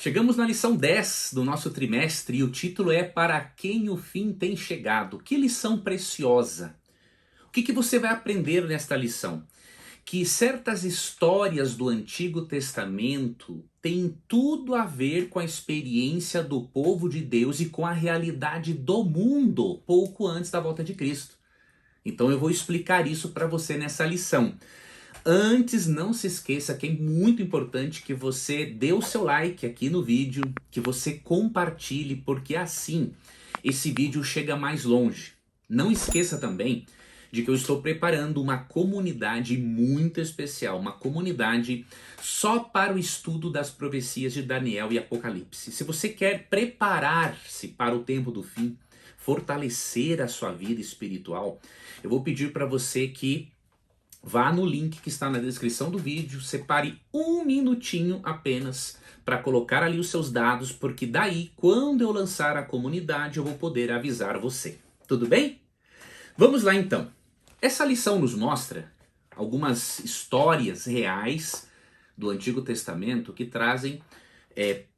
Chegamos na lição 10 do nosso trimestre e o título é Para quem o fim tem chegado. Que lição preciosa! O que você vai aprender nesta lição? Que certas histórias do Antigo Testamento têm tudo a ver com a experiência do povo de Deus e com a realidade do mundo pouco antes da volta de Cristo. Então eu vou explicar isso para você nessa lição. Antes, não se esqueça que é muito importante que você dê o seu like aqui no vídeo, que você compartilhe, porque assim esse vídeo chega mais longe. Não esqueça também de que eu estou preparando uma comunidade muito especial, uma comunidade só para o estudo das profecias de Daniel e Apocalipse. Se você quer preparar-se para o tempo do fim, fortalecer a sua vida espiritual, eu vou pedir para você que vá no link que está na descrição do vídeo, separe um minutinho apenas para colocar ali os seus dados, porque daí, quando eu lançar a comunidade, eu vou poder avisar você. Tudo bem? Vamos lá então. Essa lição nos mostra algumas histórias reais do Antigo Testamento que trazem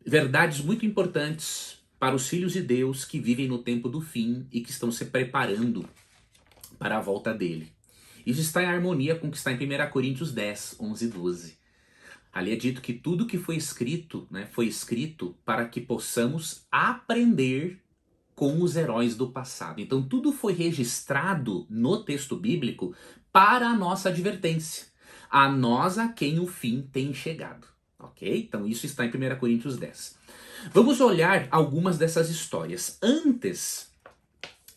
verdades muito importantes para os filhos de Deus que vivem no tempo do fim e que estão se preparando para a volta dele. Isso está em harmonia com o que está em 1 Coríntios 10, 11 e 12. Ali é dito que tudo que foi escrito, foi escrito para que possamos aprender com os heróis do passado. Então tudo foi registrado no texto bíblico para a nossa advertência. A nós a quem o fim tem chegado. Ok? Então isso está em 1 Coríntios 10. Vamos olhar algumas dessas histórias. Antes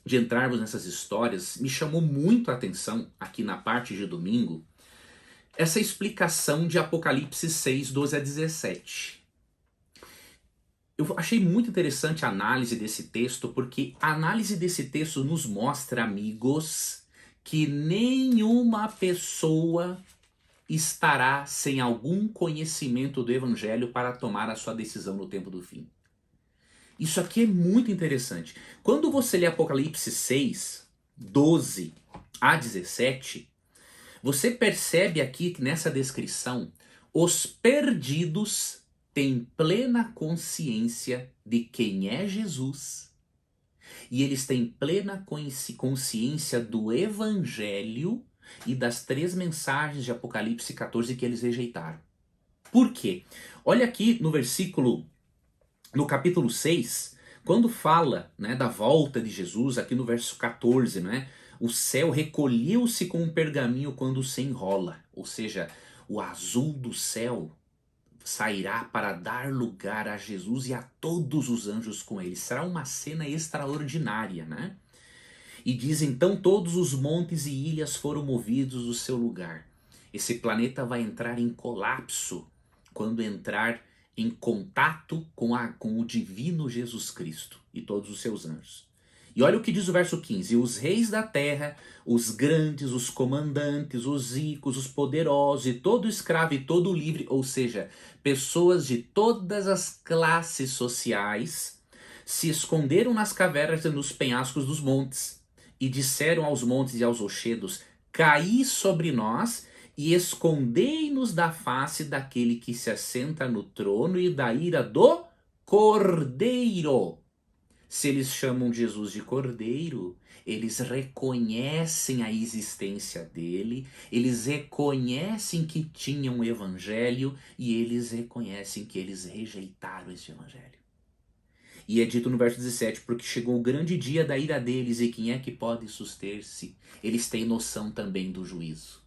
de entrarmos nessas histórias, me chamou muito a atenção, aqui na parte de domingo, essa explicação de Apocalipse 6, 12 a 17. Eu achei muito interessante a análise desse texto, porque a análise desse texto nos mostra, amigos, que nenhuma pessoa estará sem algum conhecimento do Evangelho para tomar a sua decisão no tempo do fim. Isso aqui é muito interessante. Quando você lê Apocalipse 6, 12 a 17, você percebe aqui que nessa descrição, os perdidos têm plena consciência de quem é Jesus e eles têm plena consciência do Evangelho e das 3 mensagens de Apocalipse 14 que eles rejeitaram. Por quê? Olha aqui no capítulo 6, quando fala da volta de Jesus, aqui no verso 14, o céu recolheu-se com um pergaminho quando se enrola, ou seja, o azul do céu sairá para dar lugar a Jesus e a todos os anjos com ele. Será uma cena extraordinária, E diz então todos os montes e ilhas foram movidos do seu lugar. Esse planeta vai entrar em colapso quando entrar em contato com o divino Jesus Cristo e todos os seus anjos. E olha o que diz o verso 15: os reis da terra, os grandes, os comandantes, os ricos, os poderosos, e todo escravo e todo livre, ou seja, pessoas de todas as classes sociais, se esconderam nas cavernas e nos penhascos dos montes, e disseram aos montes e aos rochedos: caí sobre nós, e escondei-nos da face daquele que se assenta no trono e da ira do Cordeiro. Se eles chamam Jesus de Cordeiro, eles reconhecem a existência dele, eles reconhecem que tinham um evangelho e eles reconhecem que eles rejeitaram esse evangelho. E é dito no verso 17, porque chegou o grande dia da ira deles e quem é que pode suster-se? Eles têm noção também do juízo.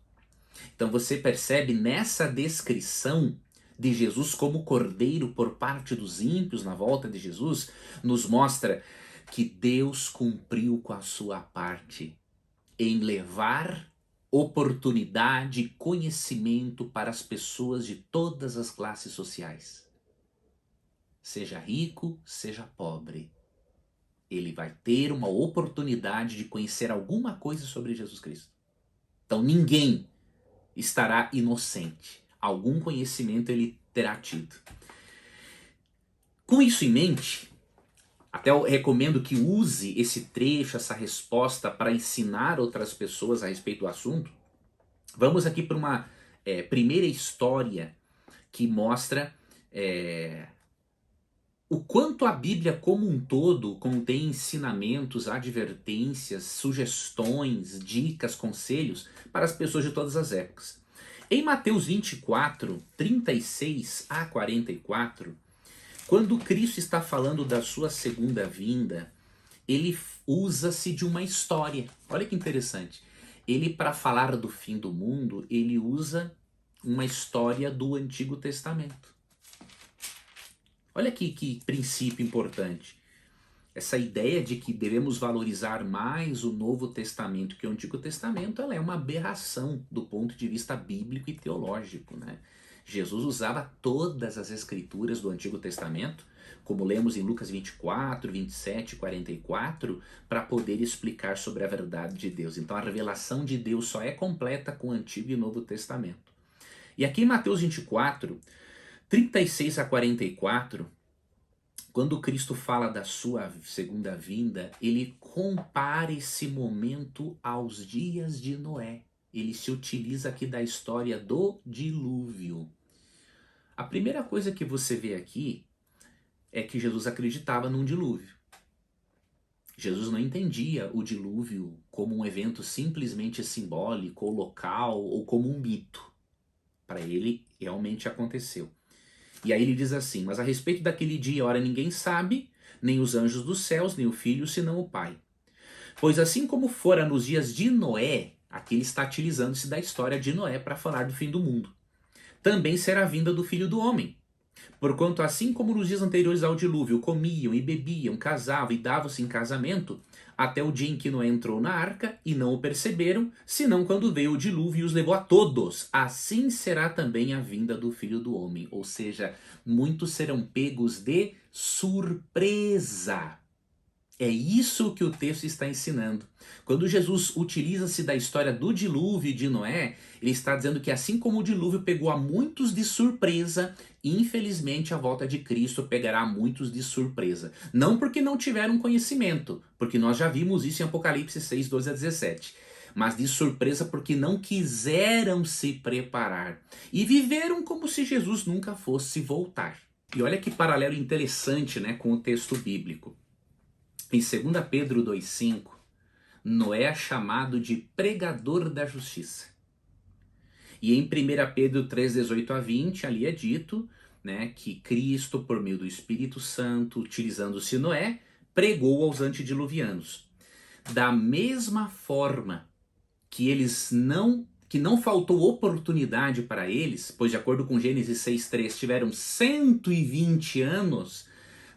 Então você percebe nessa descrição de Jesus como cordeiro por parte dos ímpios na volta de Jesus, nos mostra que Deus cumpriu com a sua parte em levar oportunidade e conhecimento para as pessoas de todas as classes sociais. Seja rico, seja pobre, ele vai ter uma oportunidade de conhecer alguma coisa sobre Jesus Cristo. Então ninguém estará inocente. Algum conhecimento ele terá tido. Com isso em mente, até eu recomendo que use esse trecho, essa resposta para ensinar outras pessoas a respeito do assunto. Vamos aqui para uma primeira história que mostra o quanto a Bíblia como um todo contém ensinamentos, advertências, sugestões, dicas, conselhos para as pessoas de todas as épocas. Em Mateus 24, 36 a 44, quando Cristo está falando da sua segunda vinda, ele usa-se de uma história. Olha que interessante. Ele, para falar do fim do mundo, ele usa uma história do Antigo Testamento. Olha que princípio importante. Essa ideia de que devemos valorizar mais o Novo Testamento que o Antigo Testamento, ela é uma aberração do ponto de vista bíblico e teológico, né? Jesus usava todas as escrituras do Antigo Testamento, como lemos em Lucas 24, 27 e 44, para poder explicar sobre a verdade de Deus. Então a revelação de Deus só é completa com o Antigo e o Novo Testamento. E aqui em Mateus 24, 36 a 44, quando Cristo fala da sua segunda vinda, ele compara esse momento aos dias de Noé. Ele se utiliza aqui da história do dilúvio. A primeira coisa que você vê aqui é que Jesus acreditava num dilúvio. Jesus não entendia o dilúvio como um evento simplesmente simbólico ou local ou como um mito. Para ele, realmente aconteceu. E aí ele diz assim: mas a respeito daquele dia e hora ninguém sabe, nem os anjos dos céus, nem o Filho, senão o Pai. Pois assim como fora nos dias de Noé, aqui ele está utilizando-se da história de Noé para falar do fim do mundo, também será a vinda do Filho do Homem. Porquanto assim como nos dias anteriores ao dilúvio comiam e bebiam, casavam e davam-se em casamento, até o dia em que Noé entrou na arca, e não o perceberam, senão quando veio o dilúvio e os levou a todos. Assim será também a vinda do Filho do Homem. Ou seja, muitos serão pegos de surpresa. É isso que o texto está ensinando. Quando Jesus utiliza-se da história do dilúvio de Noé, ele está dizendo que assim como o dilúvio pegou a muitos de surpresa, infelizmente a volta de Cristo pegará muitos de surpresa. Não porque não tiveram conhecimento, porque nós já vimos isso em Apocalipse 6, 12 a 17. Mas de surpresa porque não quiseram se preparar e viveram como se Jesus nunca fosse voltar. E olha que paralelo interessante, né, com o texto bíblico. Em 2 Pedro 2,5, Noé é chamado de pregador da justiça. E em 1 Pedro 3,18 a 20, ali é dito, né, que Cristo, por meio do Espírito Santo, utilizando-se Noé, pregou aos antediluvianos. Da mesma forma que que não faltou oportunidade para eles, pois de acordo com Gênesis 6,3 tiveram 120 anos,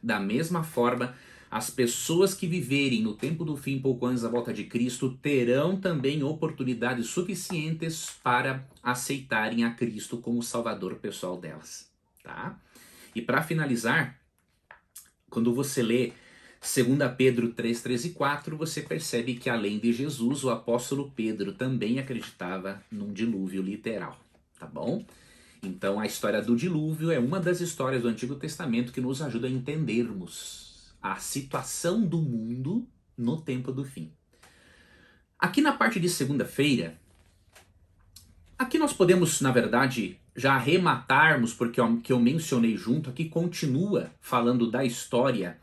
da mesma forma as pessoas que viverem no tempo do fim, pouco antes da volta de Cristo, terão também oportunidades suficientes para aceitarem a Cristo como Salvador pessoal delas, tá? E para finalizar, quando você lê 2 Pedro 3, 3 e 4, você percebe que além de Jesus, o apóstolo Pedro também acreditava num dilúvio literal, tá bom? Então a história do dilúvio é uma das histórias do Antigo Testamento que nos ajuda a entendermos a situação do mundo no tempo do fim. Aqui na parte de segunda-feira, aqui nós podemos, na verdade, já arrematarmos, porque o que eu mencionei junto aqui continua falando da história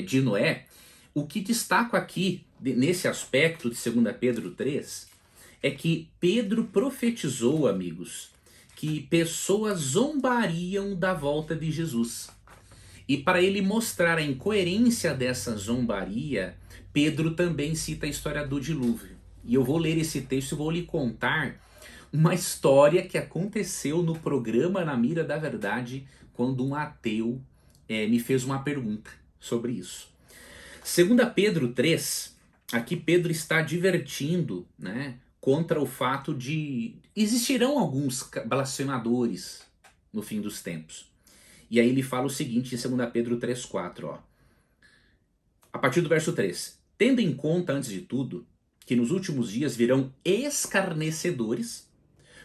de Noé. O que destaco aqui, nesse aspecto de 2 Pedro 3, é que Pedro profetizou, amigos, que pessoas zombariam da volta de Jesus. E para ele mostrar a incoerência dessa zombaria, Pedro também cita a história do dilúvio. E eu vou ler esse texto e vou lhe contar uma história que aconteceu no programa Na Mira da Verdade, quando um ateu me fez uma pergunta sobre isso. 2 Pedro 3, aqui Pedro está advertindo, né, contra o fato de existirão alguns blasfemadores no fim dos tempos. E aí ele fala o seguinte em 2 Pedro 3,4, ó. A partir do verso 3. Tendo em conta, antes de tudo, que nos últimos dias virão escarnecedores,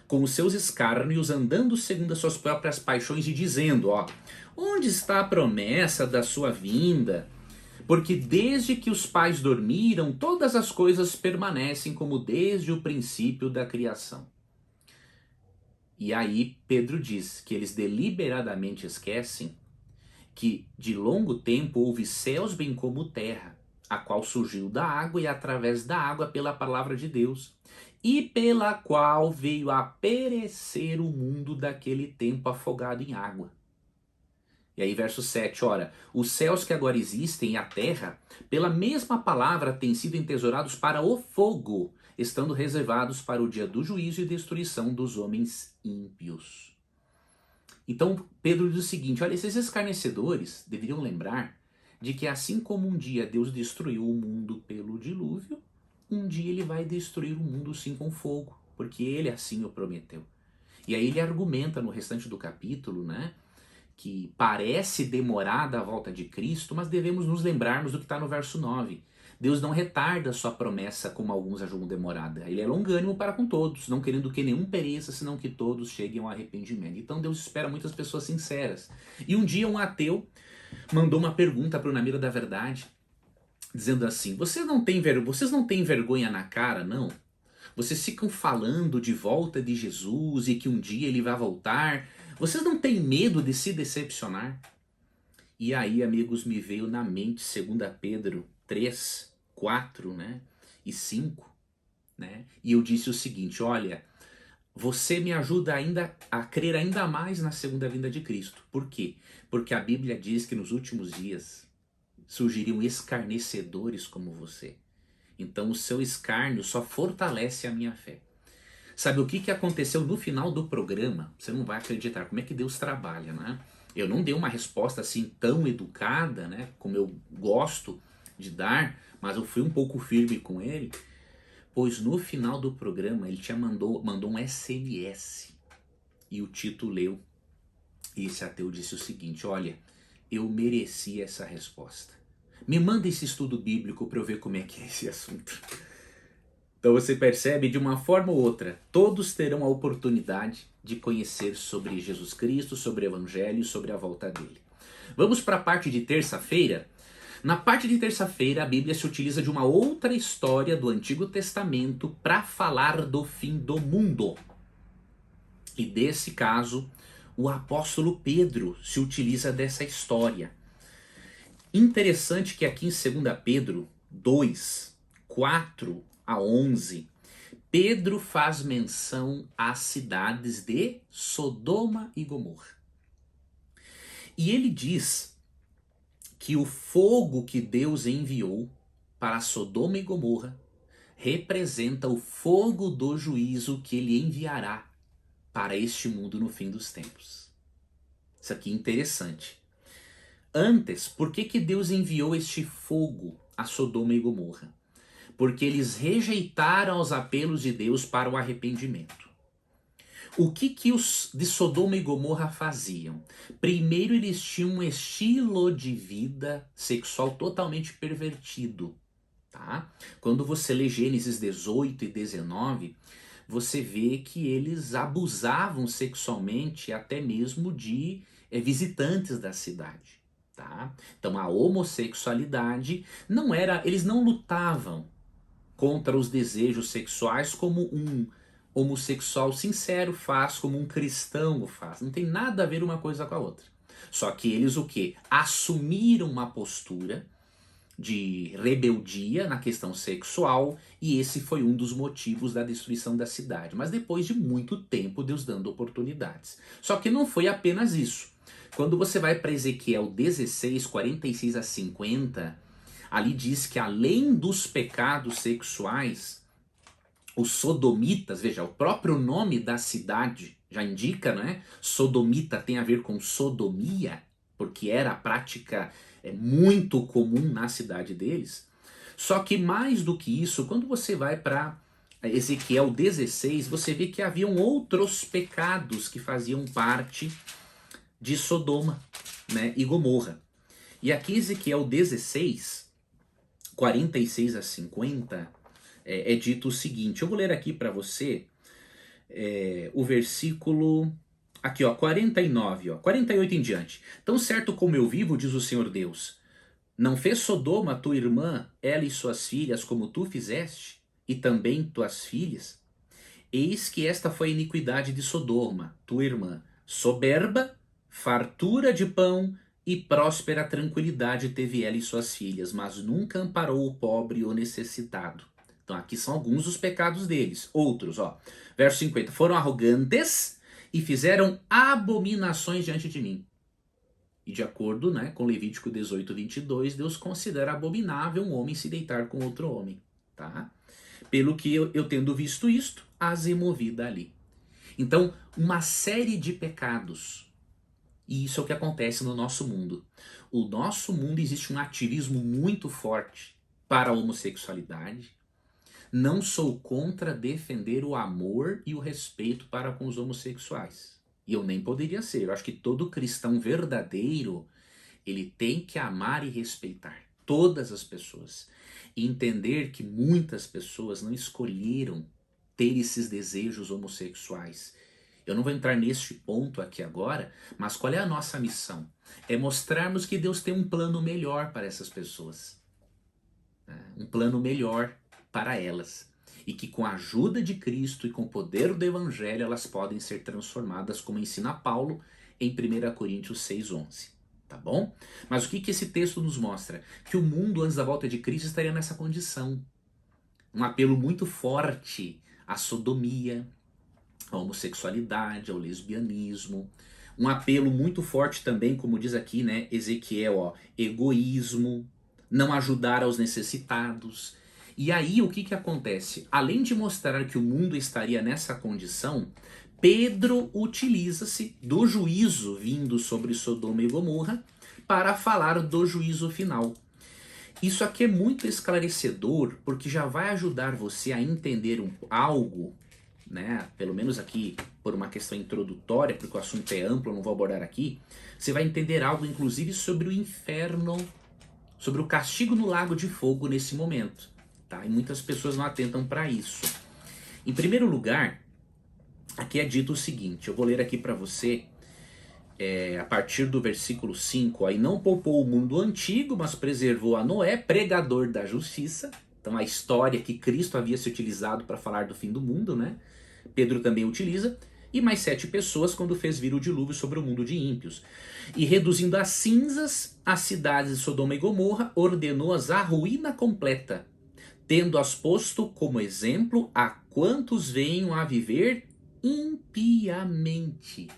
com os seus escárnios andando segundo as suas próprias paixões e dizendo, ó, onde está a promessa da sua vinda? Porque desde que os pais dormiram, todas as coisas permanecem como desde o princípio da criação. E aí Pedro diz que eles deliberadamente esquecem que de longo tempo houve céus bem como terra, a qual surgiu da água e através da água pela palavra de Deus, e pela qual veio a perecer o mundo daquele tempo afogado em água. E aí verso 7, ora, os céus que agora existem e a terra, pela mesma palavra, têm sido entesourados para o fogo, estando reservados para o dia do juízo e destruição dos homens ímpios. Então Pedro diz o seguinte, olha, esses escarnecedores deveriam lembrar de que assim como um dia Deus destruiu o mundo pelo dilúvio, um dia ele vai destruir o mundo sim com fogo, porque ele assim o prometeu. E aí ele argumenta no restante do capítulo, né, que parece demorada a volta de Cristo, mas devemos nos lembrarmos do que está no verso 9. Deus não retarda sua promessa como alguns a julgam demorada. Ele é longânimo para com todos, não querendo que nenhum pereça, senão que todos cheguem ao arrependimento. Então Deus espera muitas pessoas sinceras. E um dia um ateu mandou uma pergunta para o Na Mira da Verdade, dizendo assim, vocês não têm vergonha na cara, não? Vocês ficam falando de volta de Jesus e que um dia ele vai voltar. Vocês não têm medo de se decepcionar? E aí, amigos, me veio na mente 2 Pedro 3, 4, né, e 5, né? E eu disse o seguinte, olha, você me ajuda ainda a crer ainda mais na segunda vinda de Cristo. Por quê? Porque a Bíblia diz que nos últimos dias surgiriam escarnecedores como você. Então o seu escárnio só fortalece a minha fé. Sabe o que aconteceu no final do programa? Você não vai acreditar como é que Deus trabalha, né? Eu não dei uma resposta assim tão educada, né? Como eu gosto de dar, mas eu fui um pouco firme com ele, pois no final do programa ele mandou um SMS e o Tito leu. E esse ateu disse o seguinte, olha, eu mereci essa resposta. Me manda esse estudo bíblico para eu ver como é que é esse assunto. Então você percebe, de uma forma ou outra, todos terão a oportunidade de conhecer sobre Jesus Cristo, sobre o Evangelho, sobre a volta dele. Vamos para a parte de terça-feira? Na parte de terça-feira, a Bíblia se utiliza de uma outra história do Antigo Testamento para falar do fim do mundo. E desse caso, o apóstolo Pedro se utiliza dessa história. Interessante que aqui em 2 Pedro 2, 4 a 11, Pedro faz menção às cidades de Sodoma e Gomorra. E ele diz que o fogo que Deus enviou para Sodoma e Gomorra representa o fogo do juízo que ele enviará para este mundo no fim dos tempos. Isso aqui é interessante. Antes, por que Deus enviou este fogo a Sodoma e Gomorra? Porque eles rejeitaram os apelos de Deus para o arrependimento. O que os de Sodoma e Gomorra faziam? Primeiro, eles tinham um estilo de vida sexual totalmente pervertido. Tá? Quando você lê Gênesis 18 e 19, você vê que eles abusavam sexualmente até mesmo de visitantes da cidade. Tá? Então a homossexualidade não era, eles não lutavam contra os desejos sexuais como um homossexual sincero faz, como um cristão o faz. Não tem nada a ver uma coisa com a outra. Só que eles o quê? Assumiram uma postura de rebeldia na questão sexual, e esse foi um dos motivos da destruição da cidade. Mas depois de muito tempo, Deus dando oportunidades. Só que não foi apenas isso. Quando você vai para Ezequiel 16, 46 a 50, ali diz que além dos pecados sexuais, os sodomitas, veja, o próprio nome da cidade já indica, né? Sodomita tem a ver com sodomia, porque era a prática muito comum na cidade deles. Só que mais do que isso, quando você vai para Ezequiel 16, você vê que haviam outros pecados que faziam parte de Sodoma, né, e Gomorra. E aqui Ezequiel 16, 46 a 50, é dito o seguinte, eu vou ler aqui para você o versículo, aqui ó, 49, ó, 48 em diante. Tão certo como eu vivo, diz o Senhor Deus, não fez Sodoma tua irmã, ela e suas filhas, como tu fizeste, e também tuas filhas? Eis que esta foi a iniquidade de Sodoma, tua irmã, soberba, fartura de pão e próspera tranquilidade teve ela e suas filhas, mas nunca amparou o pobre ou necessitado. Então aqui são alguns dos pecados deles. Outros, ó. Verso 50. Foram arrogantes e fizeram abominações diante de mim. E de acordo, né, com Levítico 18, 22, Deus considera abominável um homem se deitar com outro homem. Tá? Pelo que eu tendo visto isto, as removi dali. Então, uma série de pecados. E isso é o que acontece no nosso mundo. O nosso mundo existe um ativismo muito forte para a homossexualidade. Não sou contra defender o amor e o respeito para com os homossexuais. E eu nem poderia ser. Eu acho que todo cristão verdadeiro, ele tem que amar e respeitar todas as pessoas. E entender que muitas pessoas não escolheram ter esses desejos homossexuais. Eu não vou entrar neste ponto aqui agora, mas qual é a nossa missão? É mostrarmos que Deus tem um plano melhor para essas pessoas. Um plano melhor para elas. E que com a ajuda de Cristo e com o poder do Evangelho elas podem ser transformadas, como ensina Paulo em 1 Coríntios 6,11. Tá bom? Mas o que esse texto nos mostra? Que o mundo antes da volta de Cristo estaria nessa condição. Um apelo muito forte à sodomia, à homossexualidade, ao lesbianismo. Um apelo muito forte também, como diz aqui, né, Ezequiel, ó, egoísmo, não ajudar aos necessitados. E aí o que acontece? Além de mostrar que o mundo estaria nessa condição, Pedro utiliza-se do juízo vindo sobre Sodoma e Gomorra para falar do juízo final. Isso aqui é muito esclarecedor, porque já vai ajudar você a entender algo, né? Pelo menos aqui por uma questão introdutória, porque o assunto é amplo, eu não vou abordar aqui. Você vai entender algo, inclusive, sobre o inferno, sobre o castigo no lago de fogo nesse momento, tá? E muitas pessoas não atentam para isso. Em primeiro lugar, aqui é dito o seguinte, eu vou ler aqui para você, a partir do versículo 5, aí não poupou o mundo antigo, mas preservou a Noé, pregador da justiça. Então a história que Cristo havia se utilizado para falar do fim do mundo, né? Pedro também utiliza. E mais 7 pessoas quando fez vir o dilúvio sobre o mundo de ímpios. E reduzindo a cinzas as cidades de Sodoma e Gomorra, ordenou-as à ruína completa, tendo-as posto como exemplo a quantos venham a viver impiamente.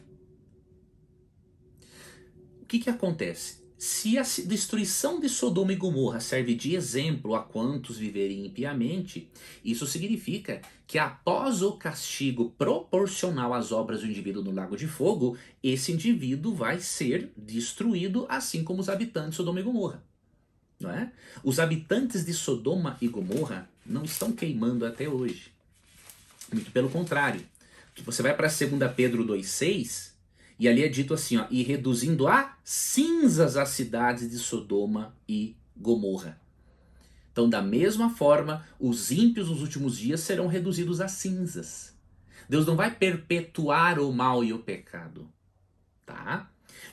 O que acontece? Se a destruição de Sodoma e Gomorra serve de exemplo a quantos viverem impiamente, isso significa que após o castigo proporcional às obras do indivíduo no lago de fogo, esse indivíduo vai ser destruído, assim como os habitantes de Sodoma e Gomorra. Não é? Os habitantes de Sodoma e Gomorra não estão queimando até hoje. Muito pelo contrário. Você vai para 2 Pedro 2,6... e ali é dito assim, ó, e reduzindo a cinzas as cidades de Sodoma e Gomorra. Então, da mesma forma, os ímpios nos últimos dias serão reduzidos a cinzas. Deus não vai perpetuar o mal e o pecado, tá?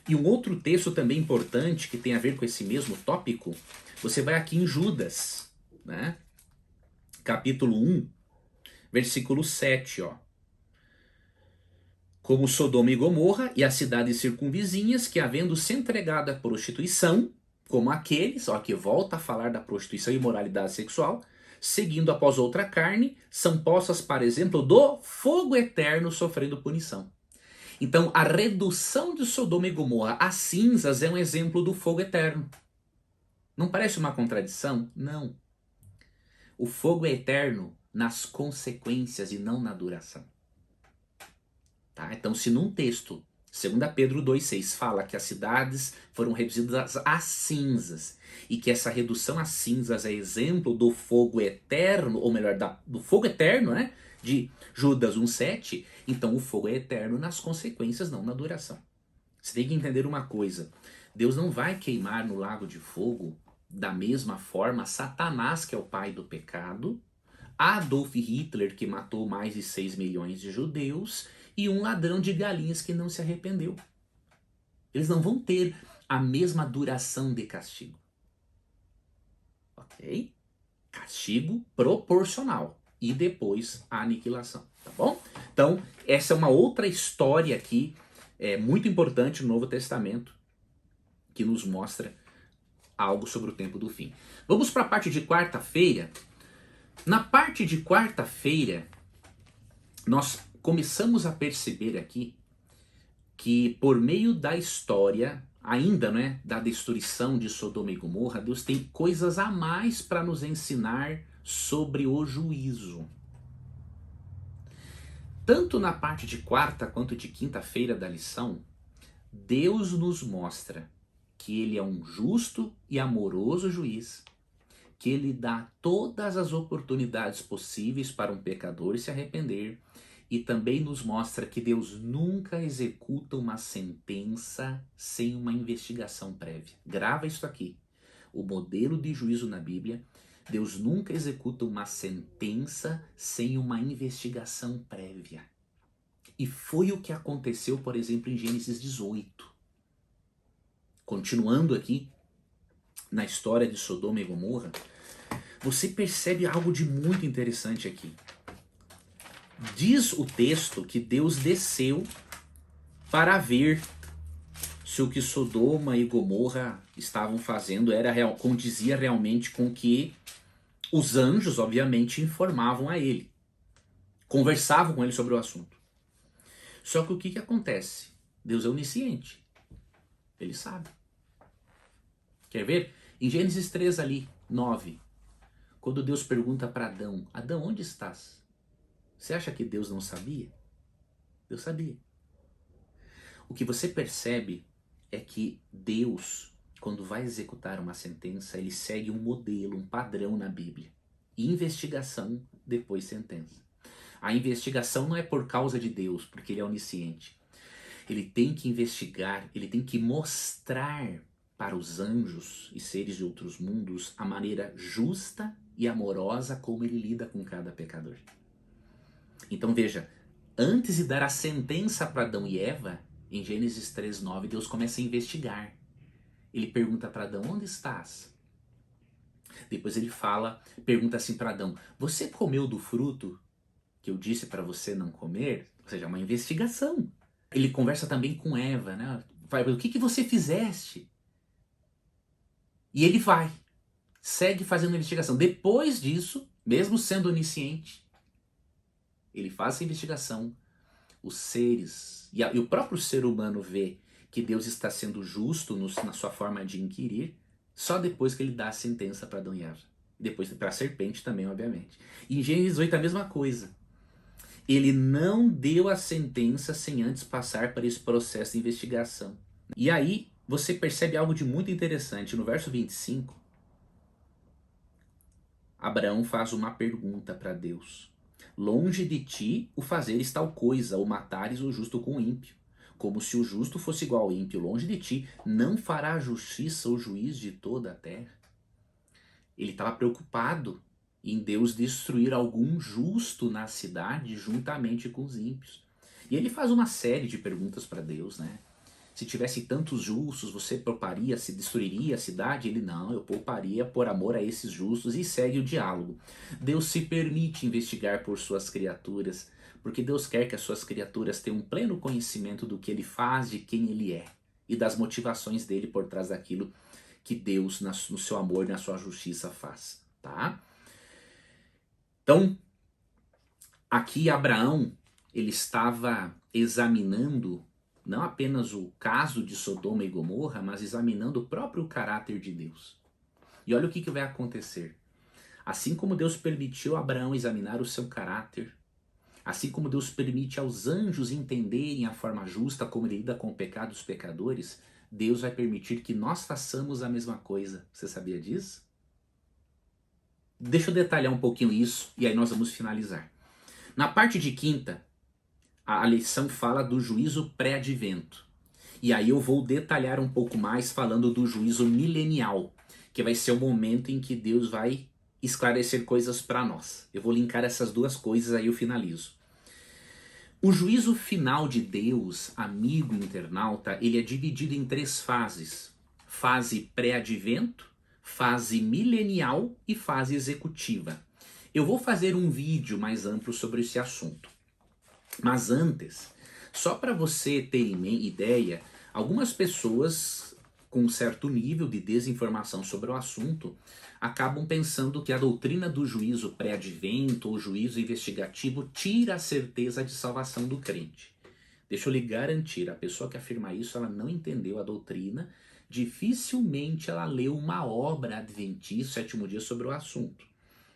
E um outro texto também importante que tem a ver com esse mesmo tópico, você vai aqui em Judas, né? Capítulo 1, versículo 7, ó. Como Sodoma e Gomorra e as cidades circunvizinhas, que havendo se entregado à prostituição, como aqueles, ó, que volta a falar da prostituição e imoralidade sexual, seguindo após outra carne, são postas para exemplo do fogo eterno sofrendo punição. Então, a redução de Sodoma e Gomorra a cinzas é um exemplo do fogo eterno. Não parece uma contradição? Não. O fogo é eterno nas consequências e não na duração. Tá? Então, se num texto, 2 Pedro 2,6, fala que as cidades foram reduzidas a cinzas, e que essa redução a cinzas é exemplo do fogo eterno, ou melhor, do fogo eterno, né? De Judas 1,7, então o fogo é eterno nas consequências, não na duração. Você tem que entender uma coisa, Deus não vai queimar no lago de fogo da mesma forma Satanás, que é o pai do pecado, Adolf Hitler, que matou mais de 6 milhões de judeus, e um ladrão de galinhas que não se arrependeu. Eles não vão ter a mesma duração de castigo. Ok? Castigo proporcional. E depois a aniquilação. Tá bom? Então, essa é uma outra história aqui, muito importante no Novo Testamento, que nos mostra algo sobre o tempo do fim. Vamos para a parte de quarta-feira. Na parte de quarta-feira, nós começamos a perceber aqui que por meio da história, ainda, né, da destruição de Sodoma e Gomorra, Deus tem coisas a mais para nos ensinar sobre o juízo. Tanto na parte de quarta quanto de quinta-feira da lição, Deus nos mostra que Ele é um justo e amoroso juiz, que Ele dá todas as oportunidades possíveis para um pecador se arrepender, e também nos mostra que Deus nunca executa uma sentença sem uma investigação prévia. Grava isso aqui. O modelo de juízo na Bíblia, Deus nunca executa uma sentença sem uma investigação prévia. E foi o que aconteceu, por exemplo, em Gênesis 18. Continuando aqui na história de Sodoma e Gomorra, você percebe algo de muito interessante aqui. Diz o texto que Deus desceu para ver se o que Sodoma e Gomorra estavam fazendo condizia realmente com que os anjos, obviamente, informavam a ele. Conversavam com ele sobre o assunto. Só que o que acontece? Deus é onisciente. Ele sabe. Quer ver? Em Gênesis 3 ali, 9, quando Deus pergunta para Adão, Adão, onde estás? Você acha que Deus não sabia? Deus sabia. O que você percebe é que Deus, quando vai executar uma sentença, ele segue um modelo, um padrão na Bíblia. Investigação, depois sentença. A investigação não é por causa de Deus, porque ele é onisciente. Ele tem que investigar, ele tem que mostrar para os anjos e seres de outros mundos a maneira justa e amorosa como ele lida com cada pecador. Então veja, antes de dar a sentença para Adão e Eva, em Gênesis 3:9, Deus começa a investigar. Ele pergunta para Adão, onde estás? Depois ele pergunta assim para Adão, você comeu do fruto que eu disse para você não comer? Ou seja, uma investigação. Ele conversa também com Eva, né? O que você fizeste? E ele segue fazendo a investigação. Depois disso, mesmo sendo onisciente, ele faz essa investigação. Os seres, e o próprio ser humano vê que Deus está sendo justo na sua forma de inquirir, só depois que ele dá a sentença para Adão e Eva. Depois para a serpente também, obviamente. E em Gênesis 8 a mesma coisa. Ele não deu a sentença sem antes passar por esse processo de investigação. E aí você percebe algo de muito interessante. No verso 25, Abraão faz uma pergunta para Deus. Longe de ti o fazeres tal coisa, ou matares o justo com o ímpio. Como se o justo fosse igual ao ímpio. Longe de ti não fará justiça o juiz de toda a terra. Ele estava preocupado em Deus destruir algum justo na cidade juntamente com os ímpios. E ele faz uma série de perguntas para Deus, né? Se tivesse tantos justos, você pouparia, se destruiria a cidade? Ele, não, eu pouparia por amor a esses justos, e segue o diálogo. Deus se permite investigar por suas criaturas, porque Deus quer que as suas criaturas tenham um pleno conhecimento do que ele faz, de quem ele é, e das motivações dele por trás daquilo que Deus, no seu amor e na sua justiça, faz, tá? Então, aqui Abraão, ele estava examinando não apenas o caso de Sodoma e Gomorra, mas examinando o próprio caráter de Deus. E olha o que vai acontecer. Assim como Deus permitiu a Abraão examinar o seu caráter, assim como Deus permite aos anjos entenderem a forma justa como ele lida com o pecado dos pecadores, Deus vai permitir que nós façamos a mesma coisa. Você sabia disso? Deixa eu detalhar um pouquinho isso e aí nós vamos finalizar. Na parte de quinta, a lição fala do juízo pré-advento. E aí eu vou detalhar um pouco mais falando do juízo milenial, que vai ser o momento em que Deus vai esclarecer coisas para nós. Eu vou linkar essas duas coisas, aí eu finalizo. O juízo final de Deus, amigo internauta, ele é dividido em 3 fases. Fase pré-advento, fase milenial e fase executiva. Eu vou fazer um vídeo mais amplo sobre esse assunto. Mas antes, só para você ter ideia, algumas pessoas com um certo nível de desinformação sobre o assunto, acabam pensando que a doutrina do juízo pré-advento ou juízo investigativo tira a certeza de salvação do crente. Deixa eu lhe garantir, a pessoa que afirma isso, ela não entendeu a doutrina, dificilmente ela leu uma obra adventista, sétimo dia, sobre o assunto.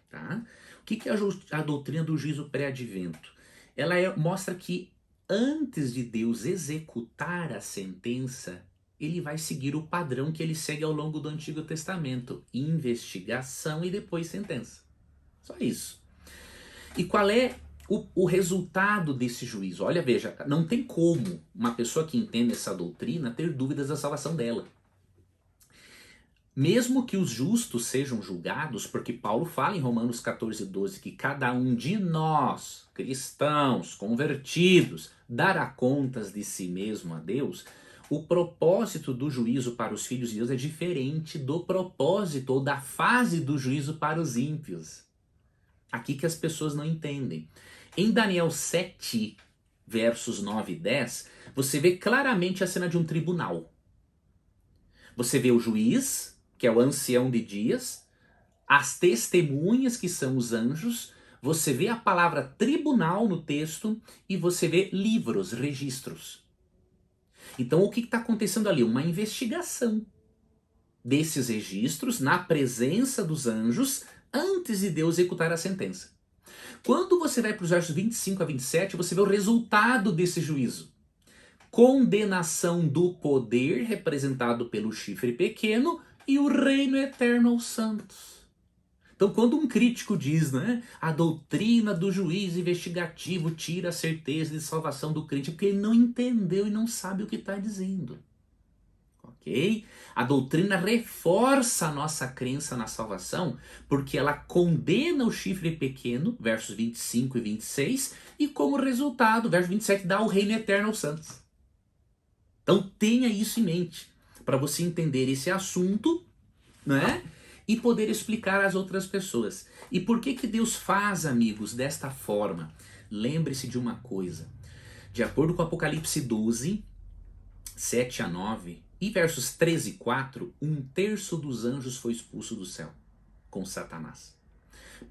Tá? O que é a doutrina do juízo pré-advento? Ela mostra que antes de Deus executar a sentença, ele vai seguir o padrão que ele segue ao longo do Antigo Testamento: investigação e depois sentença. Só isso. E qual é o resultado desse juízo? Olha, veja, não tem como uma pessoa que entende essa doutrina ter dúvidas da salvação dela. Mesmo que os justos sejam julgados, porque Paulo fala em Romanos 14:12 que cada um de nós, cristãos, convertidos, dará contas de si mesmo a Deus, o propósito do juízo para os filhos de Deus é diferente do propósito ou da fase do juízo para os ímpios. Aqui que as pessoas não entendem. Em Daniel 7, versos 9 e 10, você vê claramente a cena de um tribunal. Você vê o juiz, que é o ancião de dias, as testemunhas, que são os anjos, você vê a palavra tribunal no texto e você vê livros, registros. Então o que está acontecendo ali? Uma investigação desses registros na presença dos anjos antes de Deus executar a sentença. Quando você vai para os versos 25 a 27, você vê o resultado desse juízo. Condenação do poder, representado pelo chifre pequeno, e o reino eterno aos santos. Então, quando um crítico diz, né, a doutrina do juiz investigativo tira a certeza de salvação do crente, porque ele não entendeu e não sabe o que está dizendo. Ok? A doutrina reforça a nossa crença na salvação, porque ela condena o chifre pequeno, versos 25 e 26, e como resultado, verso 27, dá o reino eterno aos santos. Então tenha isso em mente, para você entender esse assunto, né? E poder explicar às outras pessoas. E por que que Deus faz, amigos, desta forma? Lembre-se de uma coisa. De acordo com Apocalipse 12, 7 a 9, e versos 13 e 4, 1/3 dos anjos foi expulso do céu com Satanás.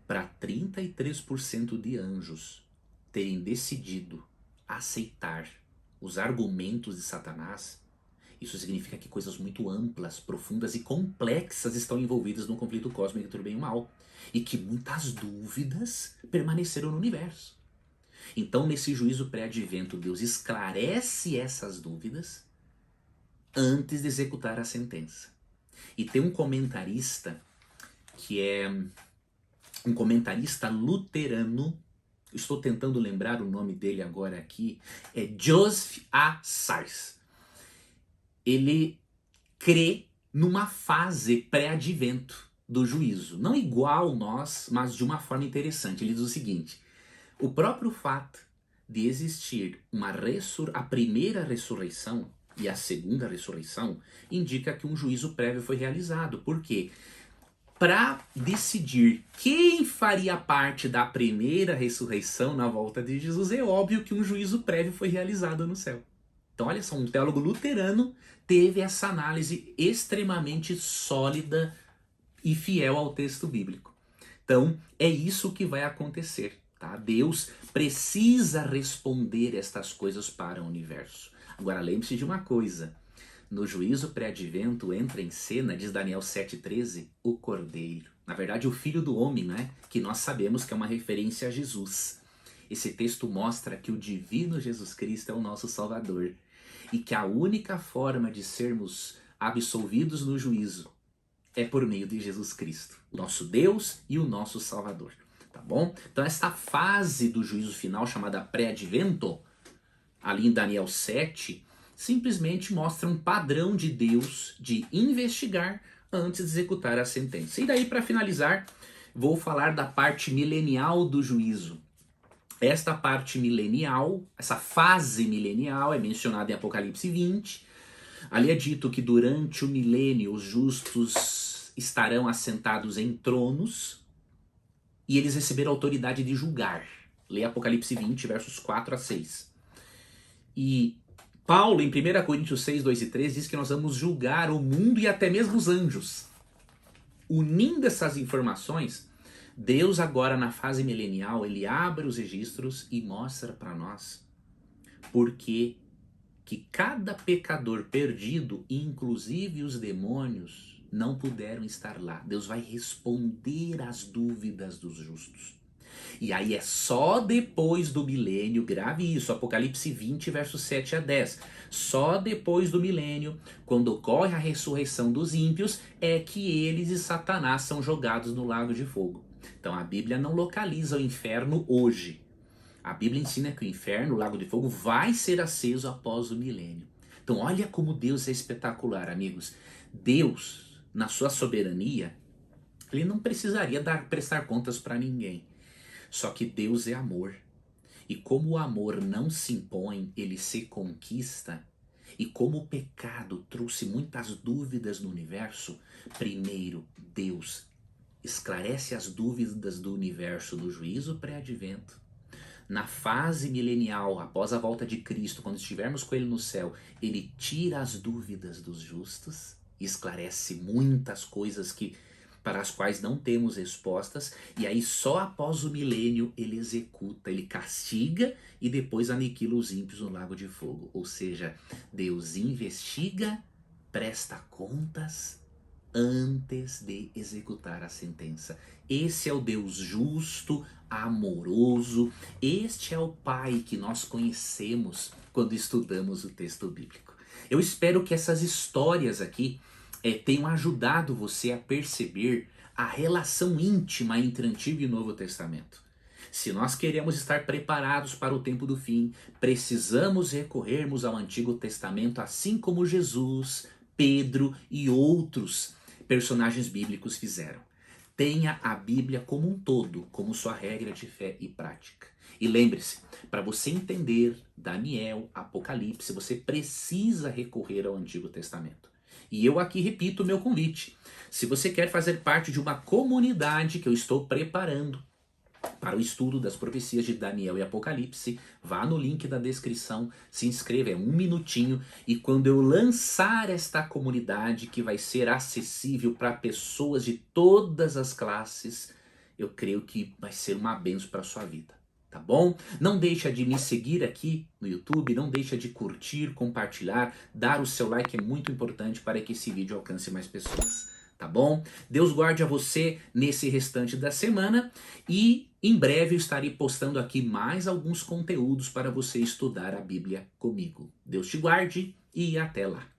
Para 33% de anjos terem decidido aceitar os argumentos de Satanás, isso significa que coisas muito amplas, profundas e complexas estão envolvidas no conflito cósmico entre o bem e o mal. E que muitas dúvidas permaneceram no universo. Então, nesse juízo pré-advento, Deus esclarece essas dúvidas antes de executar a sentença. E tem um comentarista que é um comentarista luterano, estou tentando lembrar o nome dele agora aqui, é Joseph A. Sars. Ele crê numa fase pré-advento do juízo, não igual nós, mas de uma forma interessante. Ele diz o seguinte: o próprio fato de existir a primeira ressurreição e a segunda ressurreição indica que um juízo prévio foi realizado. Por quê? Para decidir quem faria parte da primeira ressurreição na volta de Jesus, é óbvio que um juízo prévio foi realizado no céu. Então, olha só, um teólogo luterano teve essa análise extremamente sólida e fiel ao texto bíblico. Então, é isso que vai acontecer. Tá? Deus precisa responder estas coisas para o universo. Agora, lembre-se de uma coisa. No juízo pré-advento entra em cena, diz Daniel 7,13, o Cordeiro. Na verdade, o Filho do Homem, né? Que nós sabemos que é uma referência a Jesus. Esse texto mostra que o divino Jesus Cristo é o nosso Salvador. E que a única forma de sermos absolvidos no juízo é por meio de Jesus Cristo, o nosso Deus e o nosso Salvador. Tá bom? Então esta fase do juízo final, chamada pré-advento, ali em Daniel 7, simplesmente mostra um padrão de Deus de investigar antes de executar a sentença. E daí, para finalizar, vou falar da parte milenial do juízo. Esta parte milenial, essa fase milenial é mencionada em Apocalipse 20. Ali é dito que durante o milênio os justos estarão assentados em tronos e eles receberam autoridade de julgar. Lê Apocalipse 20, versos 4 a 6. E Paulo, em 1 Coríntios 6, 2 e 3, diz que nós vamos julgar o mundo e até mesmo os anjos. Unindo essas informações, Deus agora na fase milenial, ele abre os registros e mostra para nós porque que cada pecador perdido, inclusive os demônios, não puderam estar lá. Deus vai responder às dúvidas dos justos. E aí é só depois do milênio, grave isso, Apocalipse 20, versos 7 a 10. Só depois do milênio, quando ocorre a ressurreição dos ímpios, é que eles e Satanás são jogados no lago de fogo. Então a Bíblia não localiza o inferno hoje. A Bíblia ensina que o inferno, o lago de fogo, vai ser aceso após o milênio. Então olha como Deus é espetacular, amigos. Deus, na sua soberania, ele não precisaria prestar contas para ninguém. Só que Deus é amor. E como o amor não se impõe, ele se conquista. E como o pecado trouxe muitas dúvidas no universo, primeiro Deus esclarece as dúvidas do universo no juízo pré-advento. Na fase milenial, após a volta de Cristo, quando estivermos com ele no céu, ele tira as dúvidas dos justos e esclarece muitas coisas para as quais não temos respostas, e aí só após o milênio ele executa, ele castiga e depois aniquila os ímpios no lago de fogo. Ou seja, Deus investiga, presta contas antes de executar a sentença. Esse é o Deus justo, amoroso, este é o Pai que nós conhecemos quando estudamos o texto bíblico. Eu espero que essas histórias aqui tenham ajudado você a perceber a relação íntima entre Antigo e Novo Testamento. Se nós queremos estar preparados para o tempo do fim, precisamos recorrermos ao Antigo Testamento, assim como Jesus, Pedro e outros personagens bíblicos fizeram. Tenha a Bíblia como um todo, como sua regra de fé e prática. E lembre-se, para você entender Daniel, Apocalipse, você precisa recorrer ao Antigo Testamento. E eu aqui repito o meu convite. Se você quer fazer parte de uma comunidade que eu estou preparando para o estudo das profecias de Daniel e Apocalipse, vá no link da descrição, se inscreva, é 1 minutinho, e quando eu lançar esta comunidade que vai ser acessível para pessoas de todas as classes, eu creio que vai ser uma bênção para a sua vida. Tá bom? Não deixa de me seguir aqui no YouTube, não deixa de curtir, compartilhar, dar o seu like, é muito importante para que esse vídeo alcance mais pessoas. Tá bom? Deus guarde a você nesse restante da semana e em breve eu estarei postando aqui mais alguns conteúdos para você estudar a Bíblia comigo. Deus te guarde e até lá.